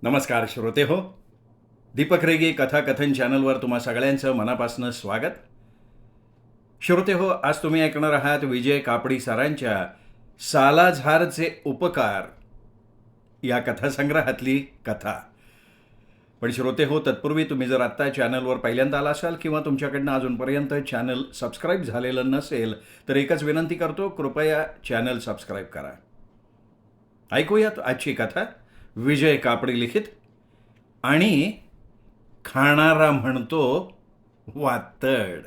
नमस्कार श्रोते हो. दीपक रेगे कथाकथन चॅनलवर तुम्हा सगळ्यांचं मनापासून स्वागत. श्रोते हो, आज तुम्ही ऐकणार आहात विजय कापडी सरांच्या सालाझारचे उपकार या कथासंग्रहातली कथा. पण श्रोते हो, तत्पूर्वी तुम्ही जर आत्ता चॅनलवर पहिल्यांदा आला असाल किंवा तुमच्याकडनं अजूनपर्यंत चॅनल सबस्क्राईब झालेलं नसेल तर एकच विनंती करतो, कृपया चॅनल सबस्क्राईब करा. ऐकूयात आजची कथा. विजय कापडी लिखित आणि खाणारा म्हणतो वातड.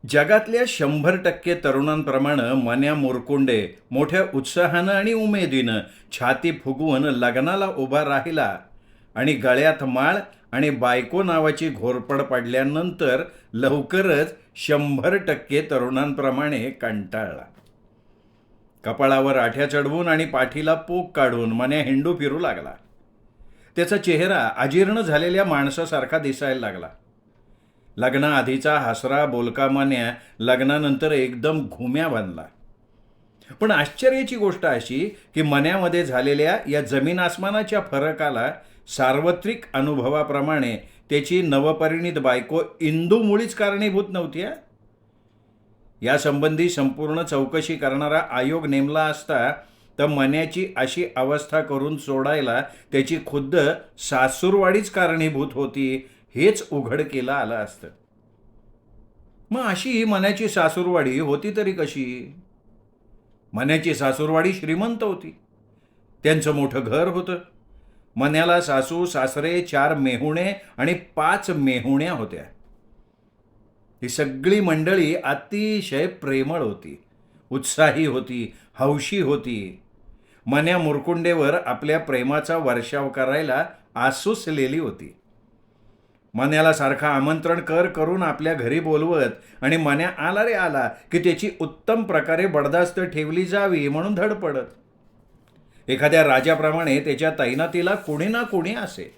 जगातल्या 100% तरुणांप्रमाणे मन्या मोरकुंडे मोठ्या उत्साहानं आणि उमेदीनं छाती फुगवून लग्नाला उभा राहिला आणि गळ्यात माळ आणि बायको नावाची घोरपड पडल्यानंतर लवकरच 100% तरुणांप्रमाणे कंटाळला. कपाळावर आठ्या चढवून आणि पाठीला पोक काढून मन्या हिंडू फिरू लागला. त्याचा चेहरा अजीर्ण झालेल्या माणसासारखा दिसायला लागला. लग्नाआधीचा हसरा बोलका मन्या लग्नानंतर एकदम घुम्या बनला. पण आश्चर्याची गोष्ट अशी की मन्यामध्ये झालेल्या या जमीन आसमानाच्या फरकाला सार्वत्रिक अनुभवाप्रमाणे त्याची नवपरिणीत बायको इंदू मुळीच कारणीभूत नव्हती. यासंबंधी संपूर्ण चौकशी करणारा आयोग नेमला असता तर मन्याची अशी अवस्था करून सोडायला त्याची खुद्द सासूरवाडीच कारणीभूत होती हेच उघडकीला आलं असतं. मग अशी मन्याची सासूरवाडी होती तरी कशी? मन्याची सासूरवाडी श्रीमंत होती. त्यांचं मोठं घर होतं. मन्याला सासू सासरे 4 मेहुणे आणि 5 मेहुण्या होत्या. ही सगळी मंडळी अतिशय प्रेमळ होती, उत्साही होती, हौशी होती. मन्या मुरकुंडेवर आपल्या प्रेमाचा वर्षाव करायला आसुसलेली होती. मन्याला सारखा आमंत्रण करून आपल्या घरी बोलवत आणि मन्या आला रे आला की त्याची उत्तम प्रकारे बडदास्त ठेवली जावी म्हणून धडपडत. एखाद्या राजाप्रमाणे त्याच्या तैनातीला कोणी ना कोणी असे.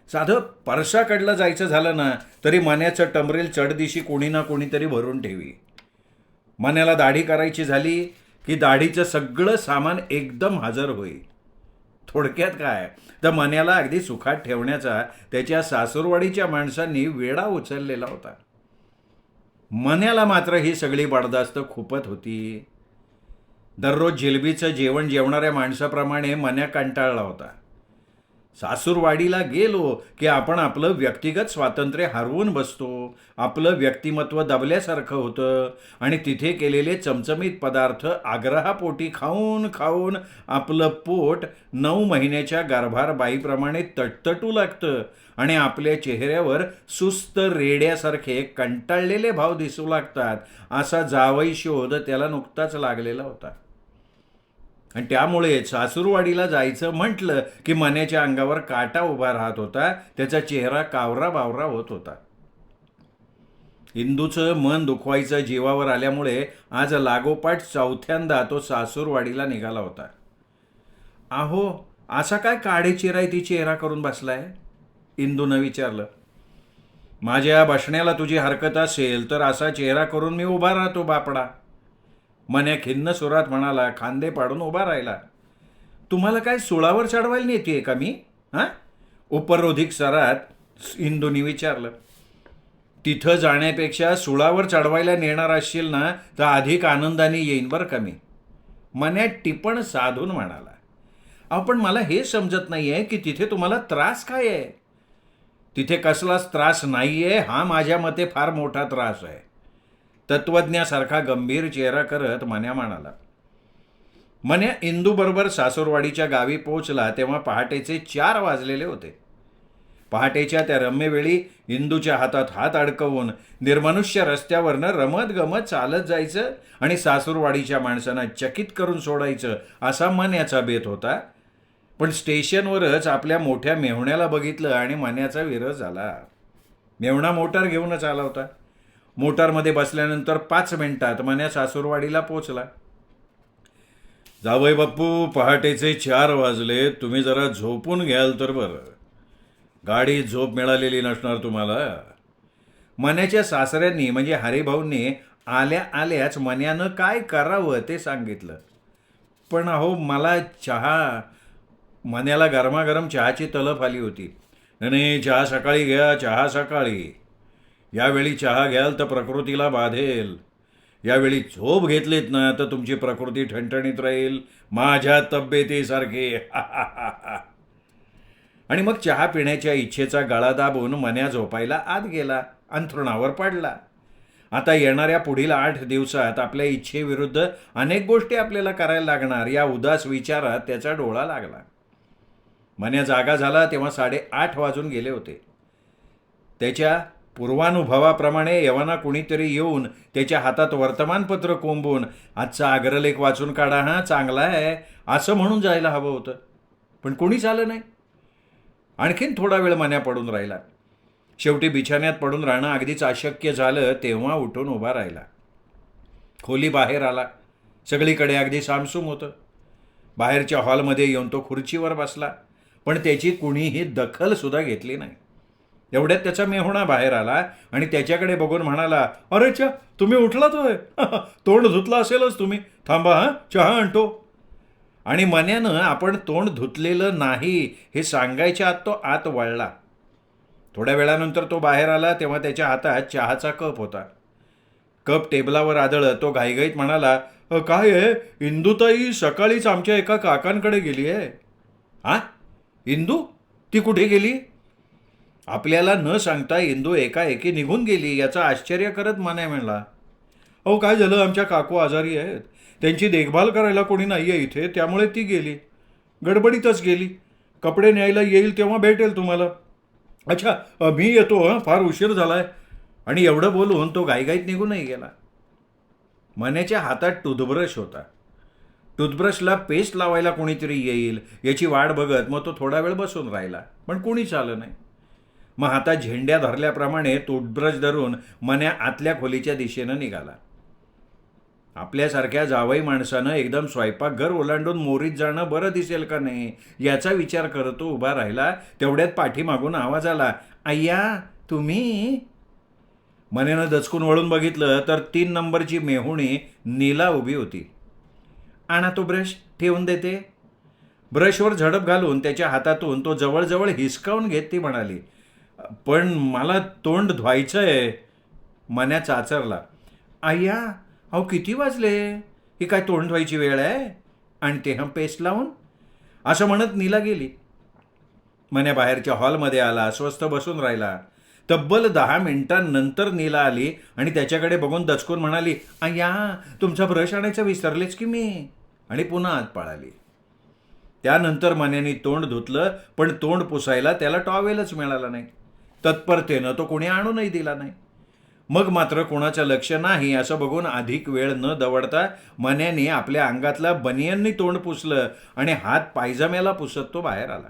साधं परसाकडलं जायचं झालं ना तरी मन्याचं टमरेल चढदिशी कोणी ना कोणीतरी भरून ठेवी. मन्याला दाढी करायची झाली की दाढीचं सगळं सामान एकदम हजर होई. थोडक्यात काय तर मन्याला अगदी सुखात ठेवण्याचा त्याच्या सासूरवाडीच्या माणसांनी वेढा उचललेला होता. मन्याला मात्र ही सगळी बडदास्त खूपच होती. दररोज जिलबीचं जेवण जेवणाऱ्या माणसाप्रमाणे मन्या कंटाळला होता. सासूरवाडीला गेलो की आपण आपलं व्यक्तिगत स्वातंत्र्य हरवून बसतो. आपलं व्यक्तिमत्व दबल्यासारखं होतं आणि तिथे केलेले चमचमीत पदार्थ आग्रहापोटी खाऊन खाऊन आपलं पोट 9 महिन्याच्या गर्भार बाईप्रमाणे तटतटू लागतं आणि आपल्या चेहऱ्यावर सुस्त रेड्यासारखे कंटाळलेले भाव दिसू लागतात. असा जावई शोध त्याला नुकताच लागलेला होता. आणि त्यामुळे सासूरवाडीला जायचं म्हटलं की मन्याच्या अंगावर काटा उभा राहत होता. त्याचा चेहरा कावरा बावरा होत होता. इंदूचं मन दुखवायचं जीवावर आल्यामुळे आज लागोपाठ 4थ्यांदा तो सासूरवाडीला निघाला होता. अहो, असा काय काडेचिरायती चेहरा करून बसलाय? इंदूनं विचारलं. माझ्या बसण्याला तुझी हरकत असेल तर असा चेहरा करून मी उभा राहतो बापडा. मन्या खिन्न सुरात म्हणाला. खांदे पाडून उभा राहिला. तुम्हाला काय सुळावर चढवायला नेते का मी? उपरोधिक सरात इंदूनी विचारलं. तिथं जाण्यापेक्षा सुळावर चढवायला नेणार असशील ना तर अधिक आनंदाने येईन बरं का मी. मन्या टिपण साधून म्हणाला. पण मला हे समजत नाही आहे की तिथे तुम्हाला त्रास काय आहे? तिथे कसलाच त्रास नाही आहे, हा माझ्या मते फार मोठा त्रास आहे. तत्वज्ञासारखा गंभीर चेहरा करत मन्या म्हणाला. मन्या इंदूबरोबर सासूरवाडीच्या गावी पोचला तेव्हा पहाटेचे 4 वाजलेले होते. पहाटेच्या त्या रम्यवेळी इंदूच्या हातात हात अडकवून निर्मनुष्य रस्त्यावरनं रमत गमत चालत जायचं आणि सासूरवाडीच्या माणसांना चकित करून सोडायचं असा मन्याचा बेत होता. पण स्टेशनवरच आपल्या मोठ्या मेहुण्याला बघितलं आणि मन्याचा विरह झाला. मेहुणा मोटार घेऊनच आला होता. मोटारमध्ये बसल्यानंतर 5 मिनिटात मन्या सासूरवाडीला पोचला. जावई बाप्पू, पहाटेचे 4 वाजले. तुम्ही जरा झोपून घ्याल तर बरं. गाडीत झोप मिळालेली नसणार तुम्हाला. मन्याच्या सासऱ्यांनी म्हणजे हरिभाऊंनी आल्या आल्याच मन्यानं काय करावं ते सांगितलं. पण अहो मला चहा, मन्याला गरमागरम चहाची तलफ आली होती. "नाही नाही, चहा सकाळी घ्या, चहा सकाळी. यावेळी चहा घ्याल तर प्रकृतीला बाधेल. यावेळी झोप घेतलीत ना तर तुमची प्रकृती ठणठणीत राहील, माझ्या तब्येतीसारखी." आणि मग चहा पिण्याच्या इच्छेचा गळा दाबून मन्या झोपायला आत गेला, अंथरुणावर पडला. आता येणाऱ्या पुढील 8 दिवसात आपल्या इच्छेविरुद्ध अनेक गोष्टी आपल्याला करायला लागणार या उदास विचारात त्याचा डोळा लागला. मन्या जागा झाला तेव्हा 8:30 वाजून गेले होते. त्याच्या पूर्वानुभवाप्रमाणे यवना कुणीतरी येऊन त्याच्या हातात वर्तमानपत्र कोंबून "आजचा अग्रलेख वाचून काढा, हा चांगला आहे" असं म्हणून जायला हवं होतं. पण कोणीच आलं नाही. आणखीन थोडा वेळ मन्या पडून राहिला. शेवटी बिछाण्यात पडून राहणं अगदीच अशक्य झालं तेव्हा उठून उभा राहिला. खोली बाहेर आला. सगळीकडे अगदी सामसूम होतं. बाहेरच्या हॉलमध्ये येऊन तो खुर्चीवर बसला, पण त्याची कुणीही दखलसुद्धा घेतली नाही. एवढ्यात त्याचा मेहुणा बाहेर आला आणि त्याच्याकडे बघून म्हणाला, "अरे च्या, तुम्ही उठलात होय? तोंड धुतला असेलच तुम्ही. थांबा, हां, चहा आणतो." आणि मन्यानं आपण तोंड धुतलेलं नाही हे सांगायच्या आत तो आत वळला. थोड्या वेळानंतर तो बाहेर आला तेव्हा त्याच्या हातात चहाचा कप होता. कप टेबलावर आदळत तो घाईघाईत म्हणाला, "काय आहे, इंदुताई सकाळीच आमच्या एका काकांकडे गेली आहे." "हा? इंदू? ती कुठे गेली?" आपल्याला न सांगता इंदू एकाएकी निघून गेली याचं आश्चर्य करत मन्या म्हणला, "अहो काय झालं, आमच्या काकू आजारी आहेत. त्यांची देखभाल करायला कोणी नाही आहे इथे, त्यामुळे ती गेली. गडबडीतच गेली. कपडे न्यायला येईल तेव्हा भेटेल तुम्हाला." "अच्छा, मी येतो, हं, फार उशीर झालाय." आणि एवढं बोलून तो घाईघाईत निघूनही गेला. मन्याच्या हातात टूथब्रश होता. टूथब्रशला पेस्ट लावायला कोणीतरी येईल याची वाट बघत मग तो थोडा वेळ बसून राहिला, पण कोणीच आलं नाही. मग हातात झेंड्या धरल्याप्रमाणे टूथब्रश धरून मन्या आतल्या खोलीच्या दिशेनं निघाला. आपल्यासारख्या जावई माणसानं एकदम स्वयंपाकघर ओलांडून मोरीत जाणं बरं दिसेल का नाही याचा विचार करत तो उभा राहिला. तेवढ्यात पाठीमागून आवाज आला, "अय्या, तुम्ही?" मन्यानं दचकून वळून बघितलं तर 3 नंबरची मेहुणी नीला उभी होती. "आणा तो ब्रश, ठेवून देते." ब्रशवर झडप घालून त्याच्या हातातून तो जवळजवळ हिसकावून घेत ती म्हणाली, "पण मला तोंड धुवायचं आहे." मन्या चाचरला, "अय्या, अहो किती वाजले? ही काय तोंड धुवायची वेळ आहे? आणि ते हम पेस्ट लावून?" असं म्हणत नीला गेली. मन्या बाहेरच्या हॉलमध्ये आला, अस्वस्थ बसून राहिला. तब्बल 10 मिनिटांनंतर नीला आली आणि त्याच्याकडे बघून दचकून म्हणाली, "अय्या, तुमचा ब्रश आणायचं विसरलेच की मी." आणि पुन्हा आत पळाली. त्यानंतर मन्यानी तोंड धुतलं, पण तोंड पुसायला त्याला टॉवेलच मिळाला नाही. तत्परतेनं तो कोणी आणूनही दिला नाही. मग मात्र कोणाचं लक्ष नाही असं बघून अधिक वेळ न दवडता मन्यानी आपल्या अंगातला बनियननी तोंड पुसलं आणि हात पायजम्याला पुसत तो बाहेर आला.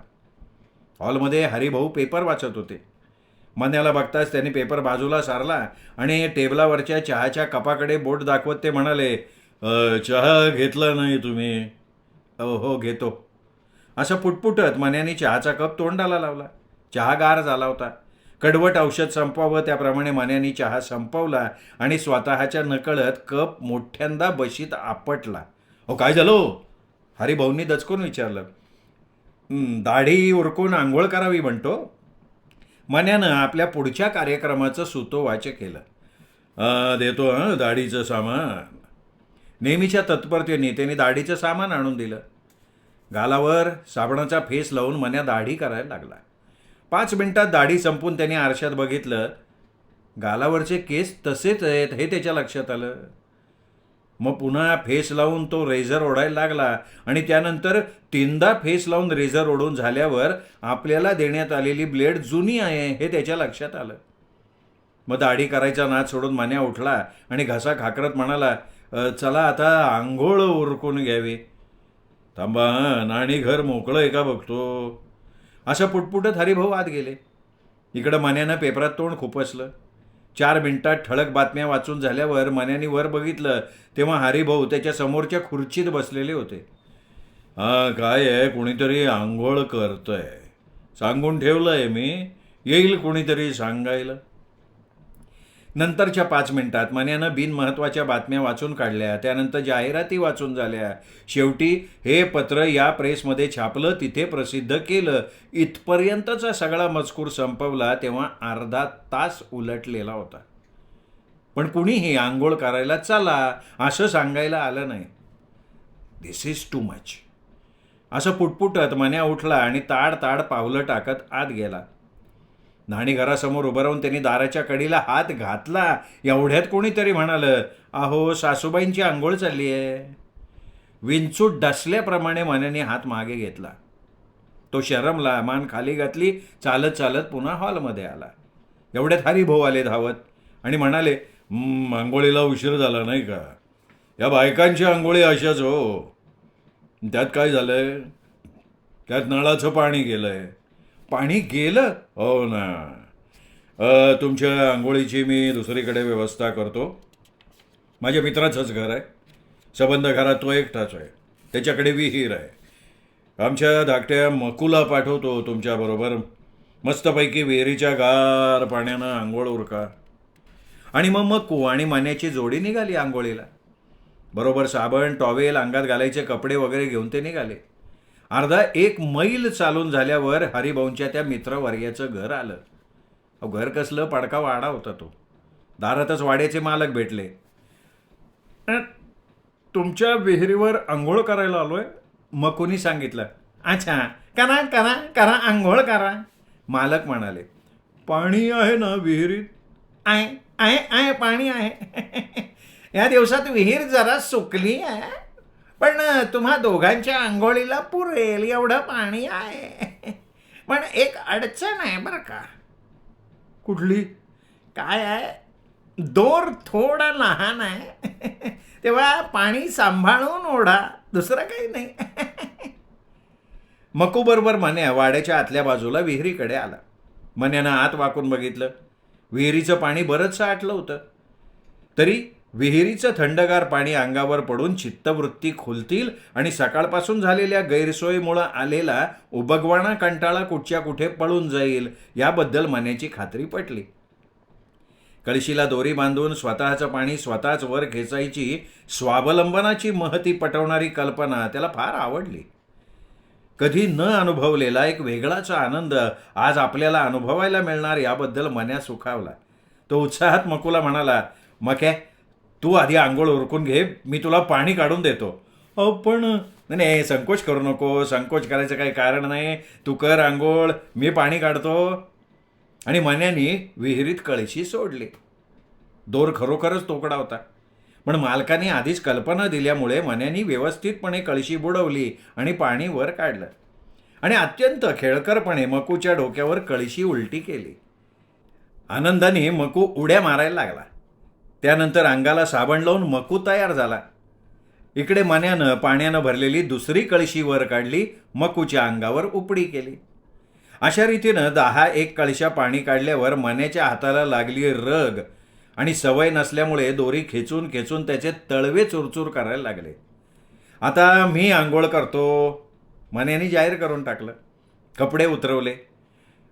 हॉलमध्ये हरिभाऊ पेपर वाचत होते. मन्याला बघताच त्यांनी पेपर बाजूला सारला आणि टेबलावरच्या चहाच्या कपाकडे बोट दाखवत ते म्हणाले, चहा घेतला नाही तुम्ही?" हो, घेतो." असं पुटपुटत मन्यानी चहाचा कप तोंडाला लावला. चहा गार झाला होता. कडवट औषध संपवावं त्याप्रमाणे मन्यानी चहा संपवला आणि स्वतःच्या नकळत कप मोठ्यांदा बशीत आपटला. "हो काय झालं?" हरिभाऊंनी दचकून विचारलं. "दाढी उरकून आंघोळ करावी म्हणतो." मन्यानं आपल्या पुढच्या कार्यक्रमाचं सुतोवाच केलं. देतो, हं, दाढीचं सामान." नेहमीच्या तत्परतेने त्याने दाढीचं सामान आणून दिलं. गालावर साबणाचा फेस लावून मन्या दाढी करायला लागला. 5 मिनिटात दाढी संपून त्याने आरशात बघितलं. गालावरचे केस तसेच आहेत हे त्याच्या लक्षात आलं. मग पुन्हा फेस लावून तो रेझर ओढायला लागला आणि त्यानंतर 3दा फेस लावून रेझर ओढून झाल्यावर आपल्याला देण्यात आलेली ब्लेड जुनी आहे हे त्याच्या लक्षात आलं. मग दाढी करायचा नाद सोडून मन्या उठला आणि घसा खाकरत म्हणाला, "चला आता आंघोळ उरकून घ्यावी." "थांबा, नाणी घर मोकळं आहे का बघतो." असं पुटपुटत हरिभाऊ आत गेले. इकडं मन्यानं पेपरात तोंड खुपसलं. 4 मिनिटात ठळक बातम्या वाचून झाल्यावर मन्यानी वर बघितलं तेव्हा हरिभाऊ त्याच्या समोरच्या खुर्चीत बसलेले होते. काय आहे, कोणीतरी आंघोळ करतंय. सांगून ठेवलंय मी, येईल कोणीतरी सांगायला." नंतरच्या 5 मिनिटात मन्यानं बिनमहत्त्वाच्या बातम्या वाचून काढल्या, त्यानंतर जाहिराती वाचून झाल्या. शेवटी हे पत्र या प्रेसमध्ये छापलं, तिथे प्रसिद्ध केलं. इथपर्यंतचा सगळा मजकूर संपवला तेव्हा अर्धा तास उलटलेला होता. पण कुणीही आंघोळ करायला चला असं सांगायला आलं नाही. दिस इज टू मच असं पुटपुटत मन्या उठला आणि ताड पावलं टाकत आत गेला. न्हाणीघरासमोर उभं राहून त्यांनी दाराच्या कडीला हात घातला. एवढ्यात कोणीतरी म्हणालं, अहो सासूबाईंची आंघोळ चालली आहे. विंचूट डसल्याप्रमाणे मन्याने हात मागे घेतला. तो शरमला, मान खाली घातली, चालत चालत पुन्हा हॉलमध्ये आला. एवढ्यात हरिभाऊ आले धावत आणि म्हणाले, आंघोळीला उशीर झाला नाही का? या बायकांची आंघोळी अशाच हो. त्यात काय झालंय? त्यात नळाचं पाणी गेलंय. पाणी गेलं? हो ना. तुमच्या आंघोळीची मी दुसरीकडे व्यवस्था करतो. माझ्या मित्राचंच घर आहे. सबंध घरात तो एकटाच आहे. त्याच्याकडे विहीर आहे. आमच्या धाकट्या मकूला पाठवतो तुमच्याबरोबर. मस्तपैकी विहिरीच्या गार पाण्यानं आंघोळ उरका. आणि मग मकू आणि मन्याची जोडी निघाली आंघोळीला. बरोबर साबण, टॉवेल, अंगात घालायचे कपडे वगैरे घेऊन ते निघाले. अर्धा 1 मैल चालून झाल्यावर हरिभाऊंच्या त्या मित्रवर्याचं घर आलं. घर कसलं, पडका वाडा होता तो. दारातच वाड्याचे मालक भेटले. तुमच्या विहिरीवर आंघोळ करायला आलोय, मकुनी सांगितलं. अच्छा, करा करा करा, आंघोळ करा. मालक म्हणाले, पाणी आहे ना विहिरीत? आहे आहे आहे, पाणी आहे. या दिवसात विहीर जरा सुकली आहे, पण तुम्हा दोघांच्या आंघोळीला पुरेल एवढं पाणी आहे. पण एक अडचण आहे बरं का. कुठली? काय आहे, दोर थोडा लहान आहे, तेव्हा पाणी सांभाळून ओढा, दुसरं काही नाही. मकू बरोबर मन्या वाड्याच्या आतल्या बाजूला विहिरीकडे आला. मन्यानं आत वाकून बघितलं. विहिरीचं पाणी बरंचसं आटलं होतं. तरी विहिरीचं थंडगार पाणी अंगावर पडून चित्तवृत्ती खुलतील आणि सकाळपासून झालेल्या गैरसोयीमुळं आलेला उबगवाणा कंटाळा कुठच्या कुठे पळून जाईल याबद्दल मन्याची खात्री पटली. कळशीला दोरी बांधून स्वतःचं पाणी स्वतःच वर खेचायची स्वावलंबनाची महती पटवणारी कल्पना त्याला फार आवडली. कधी न अनुभवलेला एक वेगळाच आनंद आज आपल्याला अनुभवायला मिळणार याबद्दल मन्या सुखावला. तो उत्साहात मकूला म्हणाला, मक्या तू आधी आंघोळ उरकून घे, मी तुला पाणी काढून देतो. पण नाही, संकोच करू नको. संकोच करायचं काही कारण नाही. तू कर आंघोळ, मी पाणी काढतो. आणि मन्यानी विहिरीत कळशी सोडली. दोर खरोखरच तोकडा होता, पण मालकाने आधीच कल्पना दिल्यामुळे मन्यानी व्यवस्थितपणे कळशी बुडवली आणि पाणी वर काढलं आणि अत्यंत खेळकरपणे मकूच्या डोक्यावर कळशी उलटी केली. आनंदाने मकू उड्या मारायला लागला. त्यानंतर अंगाला साबण लावून मकू तयार झाला. इकडे मन्यानं पाण्यानं भरलेली दुसरी कळशी वर काढली, मकूच्या अंगावर उपडी केली. अशा रीतीनं 10-1 कळशा पाणी काढल्यावर मन्याच्या हाताला लागली रग आणि सवय नसल्यामुळे दोरी खेचून खेचून त्याचे तळवे चुरचूर करायला लागले. आता मी आंघोळ करतो, मन्याने जाहीर करून टाकलं. कपडे उतरवले.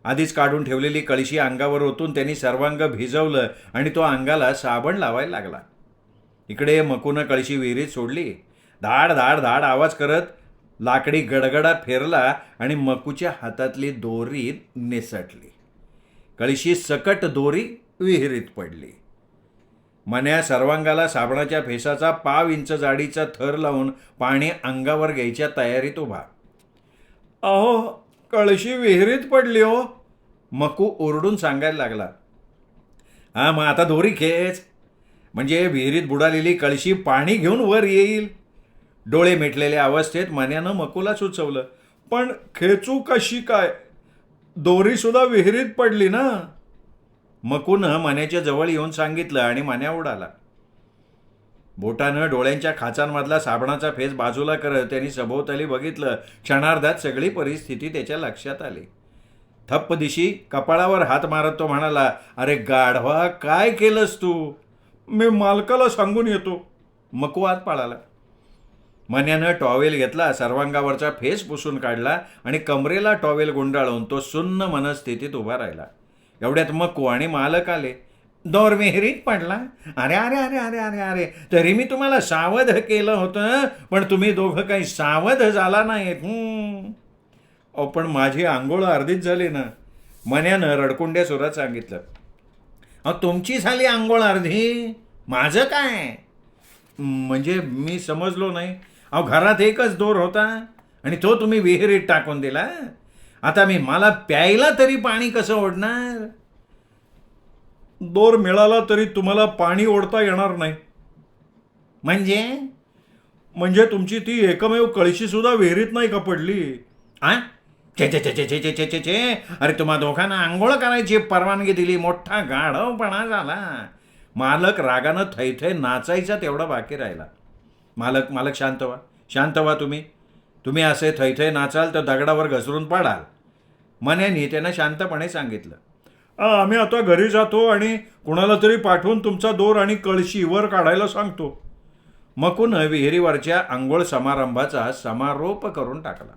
आधीच काढून ठेवलेली कळशी अंगावर ओतून त्यांनी सर्वांग भिजवलं आणि तो अंगाला साबण लावायला लागला. इकडे मकूनं कळशी विहिरीत सोडली. धाड धाड धाड आवाज करत लाकडी गडगडा फेरला आणि मकूच्या हातातली दोरी निसटली. कळशी सकट दोरी विहिरीत पडली. मन्या सर्वांगाला साबणाच्या फेसाचा 1/2 इंच जाडीचा थर लावून पाणी अंगावर घ्यायच्या तयारीत उभा. अहो, कळशी विहिरीत पडली हो, मकू ओरडून सांगायला लागला. हा, मग आता दोरी खेच, म्हणजे विहिरीत बुडालेली कळशी पाणी घेऊन वर येईल. डोळे मिटलेल्या अवस्थेत मन्यानं मकूला सुचवलं, पण खेचू कशी काय? दोरीसुद्धा विहिरीत पडली ना. मकूनं मन्याच्या जवळ येऊन सांगितलं आणि मन्या उडाला. बोटानं डोळ्यांच्या खाचांमधला साबणाचा फेस बाजूला करत त्यांनी सभोवताली बघितलं. क्षणार्धात सगळी परिस्थिती त्याच्या लक्षात आली. थप्प दिशी कपाळावर हात मारत तो म्हणाला, अरे गाढवा, काय केलंस तू? मी मालकाला सांगून येतो. मकू आत पळाला. मन्यानं टॉवेल घेतला, सर्वांगावरचा फेस पुसून काढला आणि कमरेला टॉवेल गुंडाळून तो सुन्न मनस्थितीत उभा राहिला. एवढ्यात मकू आणि मालक आले. दोर विहिरीत पडला. अरे अरे अरे अरे अरे अरे, तरी मी तुम्हाला सावध केलं होतं, पण तुम्ही दोघं काही सावध झाला नाहीत. पण माझी आंघोळ अर्धीच झाली ना, मन्यानं रडकुंड्या सुरात सांगितलं. अहो तुमची झाली आंघोळ अर्धी, माझं काय? म्हणजे मी समजलो नाही. अहो घरात एकच दोर होता आणि तो तुम्ही विहिरीत टाकून दिला. आता मला प्यायला तरी पाणी कसं ओढणार? दोर मिळाला तरी तुम्हाला पाणी ओढता येणार नाही. म्हणजे म्हणजे तुमची ती एकमेव कळशी सुद्धा विहिरीत नाही का पडली? आ चे चे चे चे चे चे चे चे चे, अरे तुम्हा दोघांना आंघोळ करायची परवानगी दिली, मोठा गाढवपणा झाला. मालक रागानं थैथै नाचायचा तेवढा बाकी राहिला. मालक मालक शांत व्हा, शांत व्हा. तुम्ही तुम्ही असे थैथै नाचाल तर दगडावर घसरून पडाल. मन्यानी त्यानं शांतपणे सांगितलं. आम्ही आता घरी जातो आणि कुणाला तरी पाठवून तुमचा दोर आणि कळशी वर काढायला सांगतो. मकून विहिरीवरच्या आंघोळ समारंभाचा समारोप करून टाकला.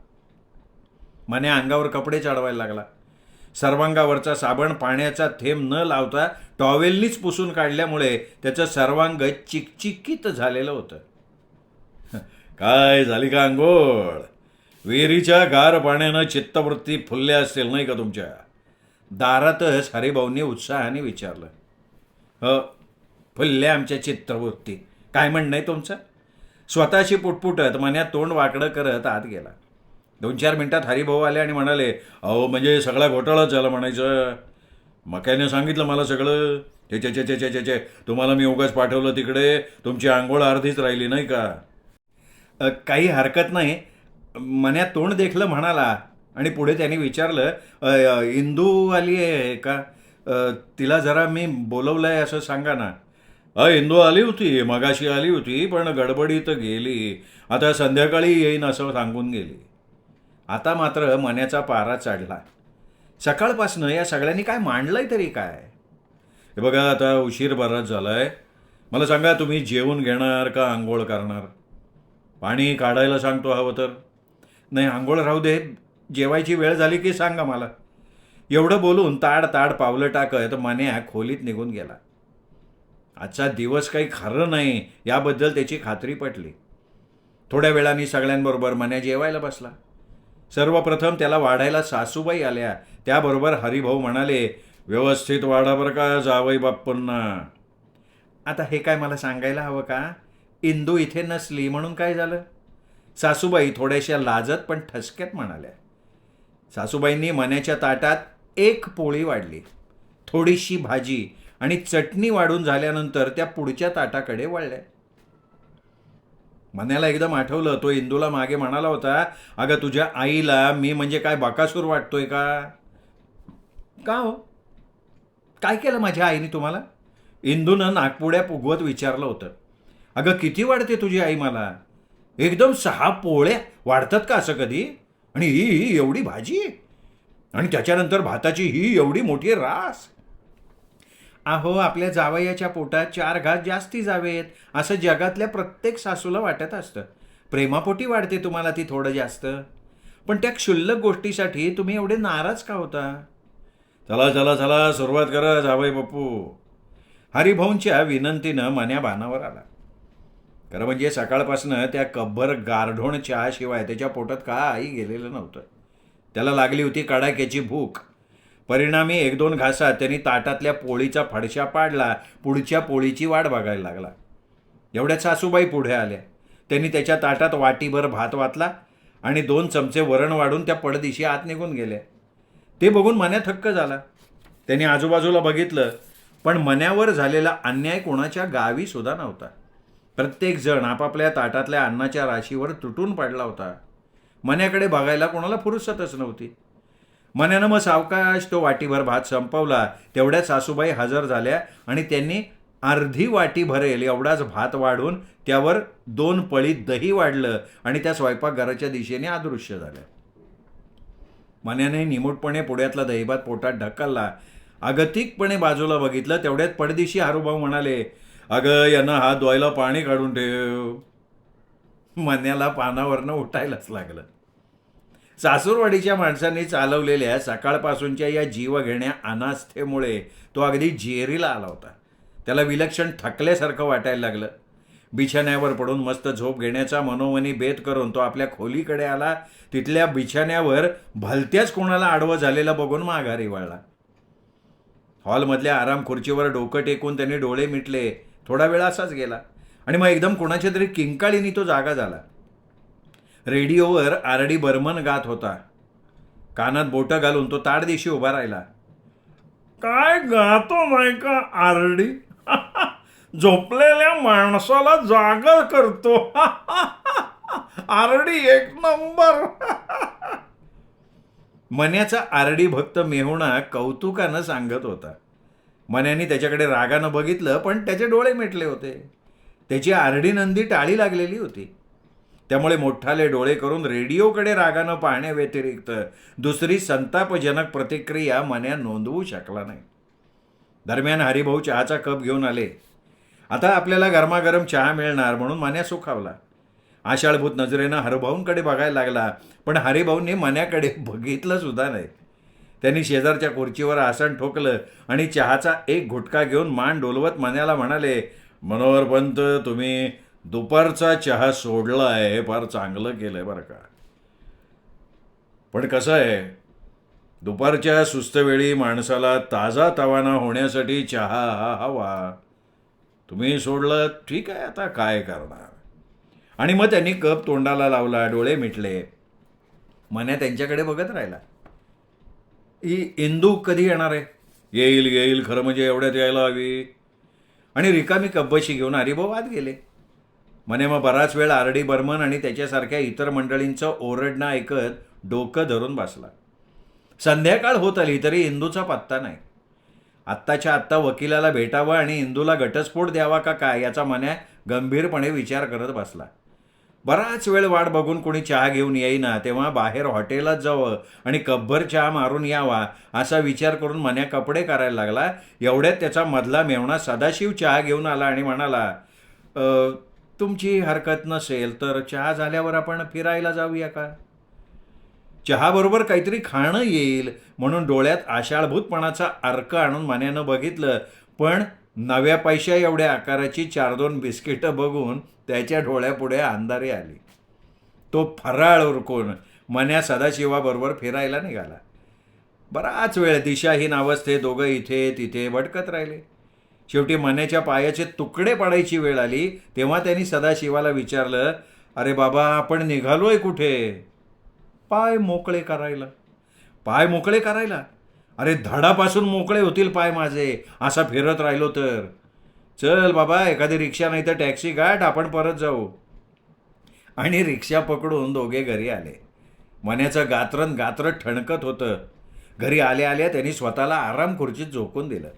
मन्या अंगावर कपडे चढवायला लागला. सर्वांगावरचा साबण पाण्याचा थेंब न लावता टॉवेलनीच पुसून काढल्यामुळे त्याचं सर्वांग चिकचिकीत झालेलं होतं. काय झाली का आंघोळ? विहिरीच्या गार पाण्यानं चित्तवृत्ती फुलल्या असतील नाही का तुमच्या? दारातच हरिभाऊंनी उत्साहाने विचारलं. फुलल्या आमच्या चित्तवृत्ती. काय म्हणणं आहे तुमचं? स्वतःशी पुटपुटत मन्या तोंड वाकडं करत आत गेला. 2-4 मिनिटात हरिभाऊ आले आणि म्हणाले, अहो म्हणजे सगळा घोटाळाच झाला म्हणायचं. मक्याने सांगितलं मला सगळं. चे चे चे चे चे चे, तुम्हाला मी उगाच पाठवलं तिकडे, तुमची आंघोळ अर्धीच राहिली नाही का? काही हरकत नाही. मन्या तोंड देखलं म्हणाला आणि पुढे त्यांनी विचारलं, इंदू आली आहे का? तिला जरा मी बोलवलं आहे असं सांगा ना. इंदू आली होती, मगाशी आली होती, पण गडबडीत गेली. आता संध्याकाळी येईन असं सांगून गेली. आता मात्र मन्याचा पारा चढला. सकाळपासनं या सगळ्यांनी काय मांडलंय तरी काय? हे बघा आता उशीर बराच झालाय. मला सांगा, तुम्ही जेवून घेणार का आंघोळ करणार? पाणी काढायला सांगतो हवं तर. नाही, आंघोळ राहू दे, जेवायची वेळ झाली की सांगा मला. एवढं बोलून ताड ताड पावलं टाकत मन्या खोलीत निघून गेला. आजचा दिवस काही खरं नाही याबद्दल त्याची खात्री पटली. थोड्या वेळाने सगळ्यांबरोबर मन्या जेवायला बसला. सर्वप्रथम त्याला वाढायला सासूबाई आल्या. त्याबरोबर हरिभाऊ म्हणाले, व्यवस्थित वाढा बरं का जावई बाप्पांना. आता हे काय मला सांगायला हवं का? इंदू इथे नसली म्हणून काय झालं? सासूबाई थोड्याशा लाजत पण ठसक्यात म्हणाल्या. सासूबाईंनी मन्याच्या ताटात एक पोळी वाढली, थोडीशी भाजी आणि चटणी वाढून झाल्यानंतर त्या पुढच्या ताटाकडे वळल्या. मन्याला एकदम आठवलं, तो इंदूला मागे म्हणाला होता, अगं तुझ्या आईला मी म्हणजे काय बाकासूर वाटतोय का? का हो? काय केलं माझ्या आईने तुम्हाला? इंदूनं नागपुड्या पुगवत विचारलं होतं. अगं किती वाढते तुझी आई मला? एकदम 6 पोळ्या वाढतात का असं कधी? आणि ही एवढी भाजी, आणि त्याच्यानंतर भाताची ही एवढी मोठी रास. अहो आपल्या जावयाच्या पोटात 4 घास जास्ती जावेत असं जगातल्या प्रत्येक सासूला वाटत असतं. प्रेमापोटी वाढते तुम्हाला ती थोडं जास्त. पण त्या क्षुल्लक गोष्टीसाठी तुम्ही एवढे नाराज का होता? चला चला चला, सुरुवात करा जावई बापू. हरिभाऊंच्या विनंतीनं मन्या बाणावर आला. खरं म्हणजे सकाळपासनं त्या कब्बर गारढोण चहाशिवाय त्याच्या पोटात काही गेलेलं नव्हतं. त्याला लागली होती कडाक्याची भूक. परिणामी 1-2 घासात त्यांनी ताटातल्या पोळीचा फडशा पाडला. पुढच्या पोळीची वाट बघायला लागला. एवढ्यात सासूबाई पुढे आल्या. त्यांनी त्याच्या ताटात वाटीभर भात वातला आणि 2 चमचे वरण वाढून त्या पडदिशी आत निघून गेल्या. ते बघून मन्या थक्क झाला. त्यांनी आजूबाजूला बघितलं, पण मन्यावर झालेला अन्याय कोणाच्या गावी सुद्धा नव्हता. प्रत्येक जण आपापल्या ताटातल्या अन्नाच्या राशीवर तुटून पडला होता. मन्याकडे बघायला कोणाला फुरसतच नव्हती. मन्यानं मग सावकाश तो वाटीभर भात संपवला. तेवढ्यात सासूबाई हजर झाल्या आणि त्यांनी अर्धी वाटी भरेल एवढाच भात वाढून त्यावर 2 पळी दही वाढलं आणि त्या स्वयंपाकघराच्या दिशेने अदृश्य झाल्या. मन्याने निमूटपणे पुढ्यातला दहीभात पोटात ढकलला. अगतिकपणे बाजूला बघितलं. तेवढ्यात पडदिशी हारूभाऊ म्हणाले, अगं यांना हात धुवायला पाणी काढून ठेव. मन्याला पानावरनं उठायलाच लागलं. सासूरवाडीच्या माणसांनी चालवलेल्या सकाळपासूनच्या या जीवघेण्या अनास्थेमुळे तो अगदी जेरीला आला होता. त्याला विलक्षण थकल्यासारखं वाटायला लागलं. बिछाण्यावर पडून मस्त झोप घेण्याचा मनोमनी बेत करून तो आपल्या खोलीकडे आला. तिथल्या बिछाण्यावर भलत्याच कोणाला आडवं झालेलं बघून माघारी वळला. हॉलमधल्या आराम खुर्चीवर डोकं टेकून त्यांनी डोळे मिटले. थोडा वेळ असाच गेला आणि मग एकदम कोणाच्या तरी किंकाळीनी तो जागा झाला. रेडिओवर आर डी बर्मन गात होता. कानात बोटं घालून तो ताडदिशी उभा राहिला. काय गातो नाही का आर डी? झोपलेल्या माणसाला जागा करतो. आर डी एक नंबर. मन्याचा आरडी भक्त मेहुणा कौतुकानं सांगत होता. मन्याने त्याच्याकडे रागानं बघितलं, पण त्याचे डोळे मिटले होते. त्याची आरडी नंदी टाळी लागलेली होती. त्यामुळे मोठाले डोळे करून रेडिओकडे रागानं पाहण्याव्यतिरिक्त दुसरी संतापजनक प्रतिक्रिया मन्या नोंदवू शकला नाही. दरम्यान हरिभाऊ चहाचा कप घेऊन आले. आता आपल्याला गरमागरम चहा मिळणार म्हणून मन्या सुखावला. आशाळभूत नजरेनं हरिभाऊंकडे बघायला लागला, पण हरिभाऊंनी मन्याकडे बघितलं सुद्धा नाही. त्यांनी शेजारच्या खुर्चीवर आसन ठोकलं आणि चहाचा एक घुटका घेऊन मान डोलवत मन्याला म्हणाले, मनोहर पंत, तुम्ही दुपारचा चहा सोडलाय, हे फार चांगलं केलंय बरं का. पण कसं आहे, दुपारच्या सुस्त वेळी माणसाला ताजा तवाना होण्यासाठी चहा हा हवा. तुम्ही सोडलं ठीक आहे, आता काय करणार. आणि मग त्यांनी कप तोंडाला लावला, डोळे मिटले. मन्या त्यांच्याकडे बघत राहिला. इंदू कधी येणार आहे? येईल येईल, खरं म्हणजे एवढ्यात यायला हवी. आणि रिकामी कब्बशी घेऊन हरिभाऊ आत गेले. मन्या मग बराच वेळ आर डी बर्मन आणि त्याच्यासारख्या इतर मंडळींचं ओरडणं ऐकत डोकं धरून बसला. संध्याकाळ होत आली तरी इंदूचा पत्ता नाही. आत्ताच्या आत्ता वकिलाला भेटावं आणि इंदूला घटस्फोट द्यावा का काय याचा मन्या गंभीरपणे विचार करत बसला. बराच वेळ वाट बघून कोणी चहा घेऊन येईना, तेव्हा बाहेर हॉटेलात जावं आणि कपभर चहा मारून यावा असा विचार करून मन्या कपडे करायला लागला. एवढ्यात त्याचा मधला मेवणा सदाशिव चहा घेऊन आला आणि म्हणाला, तुमची हरकत नसेल तर चहा झाल्यावर आपण फिरायला जाऊया का? चहाबरोबर काहीतरी खाणं येईल म्हणून डोळ्यात आशाळभूतपणाचा अर्क आणून मन्यानं बघितलं, पण नव्या पैशा एवढ्या आकाराची 4-2 बिस्किटं बघून त्याच्या डोळ्यापुढे अंधारी आली. तो फराळ उरकून मन्या सदाशिवाबरोबर फिरायला निघाला. बराच वेळ दिशाहीन अवस्थेत दोघं इथे तिथे भटकत राहिले. शेवटी मन्याच्या पायाचे तुकडे पडायची वेळ आली. तेव्हा त्यांनी सदाशिवाला विचारलं, अरे बाबा, आपण निघालोय कुठे? पाय मोकळे करायला. पाय मोकळे करायला? अरे धडापासून मोकळे होतील पाय माझे असा फिरत राहिलो तर. चल बाबा, एखादी रिक्षा नाही तर टॅक्सी गाठ, आपण परत जाऊ. आणि रिक्षा पकडून दोघे घरी आले. मन्याचं गात्रन गात्र ठणकत होतं. घरी आल्या आल्या त्यांनी स्वतःला आराम खुर्चीत झोकून दिलं.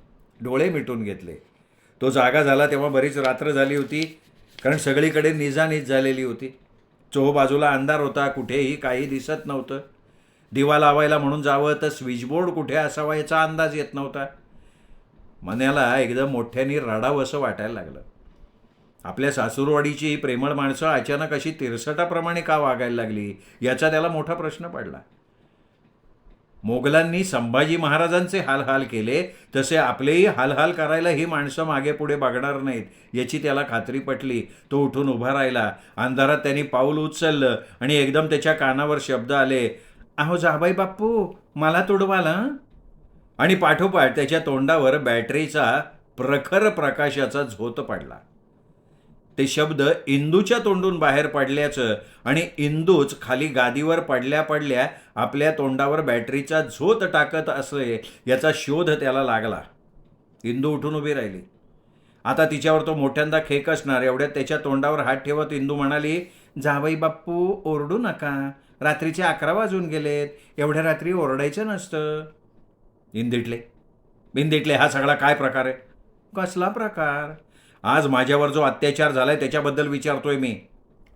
डोळे मिटून घेतले. तो जागा झाला तेव्हा बरीच रात्र झाली होती, कारण सगळीकडे निजानीज झालेली होती. चोहोबाजूला अंधार होता, कुठेही काही दिसत नव्हतं. दिवा लावायला म्हणून जावं तर स्विचबोर्ड कुठे असावा याचा अंदाज येत नव्हता. मन्याला एकदम मोठ्याने रडावं असं वाटायला लागलं. आपल्या सासूरवाडीची प्रेमळ माणसं अचानक अशी तिरसटाप्रमाणे का वागायला लागली याचा त्याला मोठा प्रश्न पडला. मोगलांनी संभाजी महाराजांचे हालहाल केले तसे आपलेही हालहाल करायला ही माणसं मागे पुढे बघणार नाहीत याची त्याला खात्री पटली. तो उठून उभा राहिला. अंधारात त्यांनी पाऊल उचललं आणि एकदम त्याच्या कानावर शब्द आले, अहो जाबाई बाप्पू, मला तुडवाला. आणि पाठोपाठ त्याच्या तोंडावर बॅटरीचा प्रखर प्रकाशाचा झोत पडला. ते शब्द इंदूच्या तोंडून बाहेर पडल्याचं आणि इंदूच खाली गादीवर पडल्या पडल्या आपल्या तोंडावर बॅटरीचा झोत टाकत असे याचा शोध त्याला लागला. इंदू उठून उभी राहिली. आता तिच्यावर तो मोठ्यांदा खेक असणार. एवढ्यात त्याच्या तोंडावर हात ठेवत इंदू म्हणाली, जावई बाप्पू, ओरडू नका. रात्रीचे 11 वाजून गेलेत. एवढ्या रात्री ओरडायचं नसतं. बिंदिटले, हा सगळा काय प्रकार आहे? कसला प्रकार? आज माझ्यावर जो अत्याचार झालाय त्याच्याबद्दल विचारतोय मी.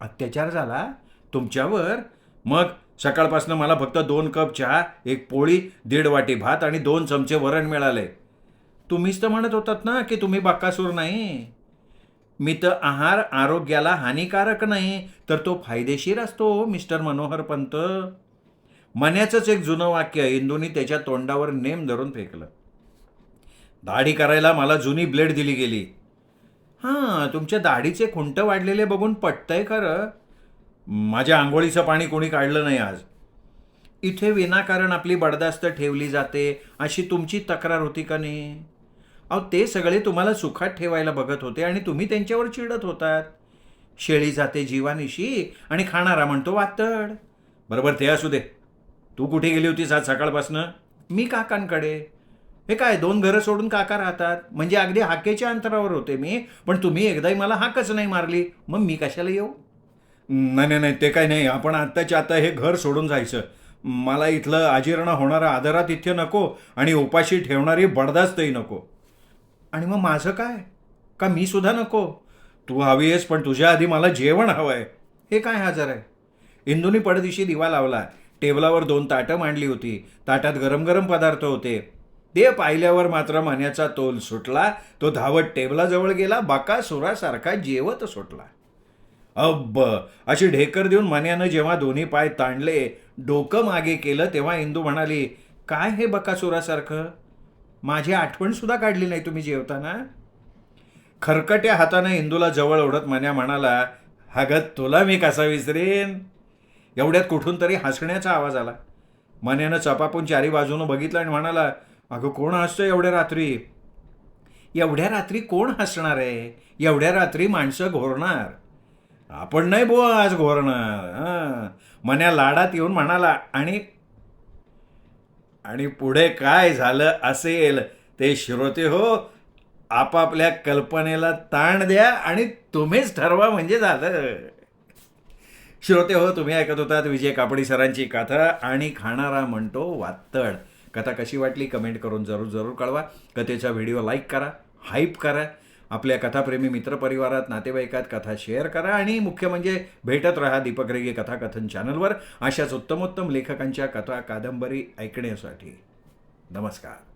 अत्याचार झाला तुमच्यावर? मग सकाळपासून मला फक्त 2 कप चहा, 1 पोळी, 1.5 वाटी भात आणि 2 चमचे वरण मिळाले. तुम्हीच तर म्हणत होतात ना की तुम्ही बक्कासूर नाही. मी तर आहार आरोग्याला हानिकारक नाही तर तो फायदेशीर असतो मिस्टर मनोहर पंत. मन्याचंच एक जुनं वाक्य इंदूनी त्याच्या तोंडावर नेम धरून फेकलं. दाढी करायला मला जुनी ब्लेड दिली गेली. हां, तुमच्या दाढीचे खुंट वाढलेले बघून पटतंय खरं. माझ्या आंघोळीचं पाणी कोणी काढलं नाही आज. इथे विनाकारण आपली बडदास्त ठेवली जाते अशी तुमची तक्रार होती का नाही? अहो, ते सगळे तुम्हाला सुखात ठेवायला बघत होते आणि तुम्ही त्यांच्यावर चिडत होतात. शेळी जाते जीवानिशी आणि खाणारा म्हणतो वातड. बरोबर, ते असू दे. तू कुठे गेली होतीस आज सकाळपासनं? मी काकांकडे. हे काय, 2 घरं सोडून काका राहतात? म्हणजे अगदी हाकेच्या अंतरावर होते मी, पण तुम्ही एकदाही मला हाकच नाही मारली. मग मी कशाला येऊ? नाही नाही नाही, ते काय नाही. आपण आत्ताच्या आता हे घर सोडून जायचं. मला इथलं अजीर्ण होणारं आदरातिथ्य नको आणि उपाशी ठेवणारी बडदास्तही नको. आणि मग माझं काय? का मी सुद्धा नको? तू हवी आहेस, पण तुझ्या आधी मला जेवण हवं आहे. हे काय हजर आहे? इंदूने पडदिशी दिवा लावला. टेबलावर 2 ताटं मांडली होती. ताटात गरम गरम पदार्थ होते. ते पाहिल्यावर मात्र मन्याचा तोल सुटला. तो धावत टेबलाजवळ गेला. बकासुरासारखा जेवत सुटला. अब्ब, अशी ढेकर देऊन मन्यानं जेव्हा दोन्ही पाय ताणले, डोकं मागे केलं, तेव्हा इंदू म्हणाली, काय हे बकासुरासारखं? माझी आठवण सुद्धा काढली नाही तुम्ही जेवताना? खरकट्या हातानं इंदूला जवळ ओढत मन्या म्हणाला, अगं तुला मी कसा विसरेन? एवढ्यात कुठून तरी हसण्याचा आवाज आला. मन्यानं चपापून चारी बाजूनं बघितलं आणि म्हणाला, अगं कोण हसतं एवढ्या रात्री? एवढ्या रात्री कोण हसणार आहे? एवढ्या रात्री माणसं घोरणार. आपण नाही बुवा आज घोरणार. हां. मन्या लाडात येऊन म्हणाला, आणि आणि पुढे काय झालं असेल ते श्रोते हो आपापल्या कल्पनेला ताण द्या आणि तुम्हीच ठरवा म्हणजे झालं. श्रोते हो, तुम्ही ऐकत होतात विजय कापडी सरांची कथा आणि खाणारा म्हणतो वातड. कथा कशी वाटली कमेंट करून जरूर जरूर कळवा. कथेचा व्हिडिओ लाईक करा, हाईप करा. आपल्या कथाप्रेमी मित्रपरिवारात, नातेवाईकात कथा शेअर करा आणि मुख्य म्हणजे भेटत राहा दीपक रेगे कथाकथन चॅनलवर अशाच उत्तमोत्तम लेखकांच्या कथा कादंबरी ऐकण्यासाठी. नमस्कार.